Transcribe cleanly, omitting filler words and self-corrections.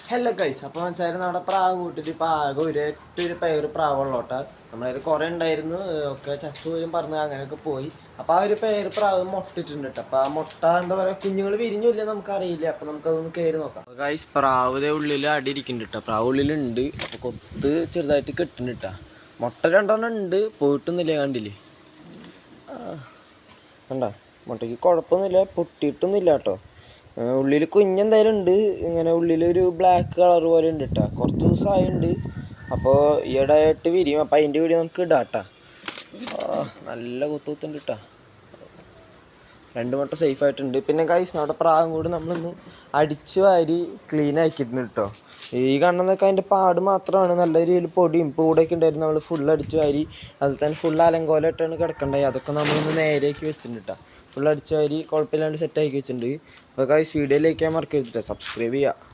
Hello guys, അപ്പോൾ വെച്ചാൽ നമ്മുടെ പ്രാവ് കൂട്ടിട്ട് ഇപ്പോൾ ആകെ ഒരു പേര് പ്രാവുള്ളോട്ട. നമ്മളതിൽ കുറേ ഉണ്ടായിരുന്നു, ഒക്കെ ചത്തുപോലും പറഞ്ഞ് അങ്ങനെയൊക്കെ പോയി. അപ്പോൾ ആ ഒരു പേര് പ്രാവ് മുട്ടിട്ടുണ്ട് കേട്ടോ. അപ്പോൾ ആ മുട്ട എന്താ പറയുക, കുഞ്ഞുങ്ങൾ വിരിഞ്ഞില്ല നമുക്കറിയില്ല. അപ്പോൾ നമുക്കതൊന്ന് കയറി നോക്കാം. ഗൈസ്, പ്രാവിൻ്റെ ഉള്ളിൽ അടി ഇരിക്കുന്നുണ്ട് കേട്ടോ. പ്രാവ് ഉള്ളിലുണ്ട്. അപ്പോൾ കൊത്ത് ചെറുതായിട്ട് കെട്ടുന്നുണ്ട് കേട്ടോ. മുട്ട രണ്ടെണ്ണം ഉണ്ട്, പോയിട്ടൊന്നുമില്ല. കണ്ടില്ലേ? കണ്ടോ, മുട്ടയ്ക്ക് കുഴപ്പമൊന്നുമില്ല, പൊട്ടിയിട്ടൊന്നുമില്ല കേട്ടോ. ഉള്ളിൽ കുഞ്ഞെന്തായാലും ഉണ്ട്. ഇങ്ങനെ ഉള്ളിലൊരു ബ്ലാക്ക് കളർ പോലെ ഉണ്ട് കേട്ടോ. കുറച്ച് ദിവസമായിട്ടുണ്ട്. അപ്പോൾ ഈയിടെ ആയിട്ട് വിരിയും. അപ്പോൾ അതിൻ്റെ വീഡിയോ നമുക്ക് ഇടാം കേട്ടോ. നല്ല കുത്തുണ്ട് കേട്ടോ. 2 മുട്ട സേഫ് ആയിട്ടുണ്ട്. പിന്നെ ഗൈസ്, നമ്മുടെ പ്രാവും കൂടി നമ്മളൊന്ന് അടിച്ചു വാരി ക്ലീൻ ആക്കിയിട്ടുണ്ട് കേട്ടോ. ഈ കാണുന്നതൊക്കെ അതിൻ്റെ പാട് മാത്രമാണ്. നല്ല രീതിയിൽ പൊടിയും പൂടൊക്കെ ഉണ്ടായിരുന്നു. നമ്മൾ ഫുൾ അടിച്ചു വാരി അതിൽ തന്നെ ഫുൾ അലങ്കോലമായിട്ടാണ് കിടക്കേണ്ടത്. അതൊക്കെ നമ്മളൊന്ന് നേരെയാക്കി വെച്ചിട്ടുണ്ട് കേട്ടോ. ഫുൾ അടിച്ചു വാരി കുഴപ്പമില്ലാണ്ട് സെറ്റാക്കി വെച്ചിട്ടുണ്ട്. അപ്പോൾ ഗൈസ്, വീഡിയോയിലേക്ക് മറക്കരുത്, സബ്സ്ക്രൈബ് ചെയ്യുക.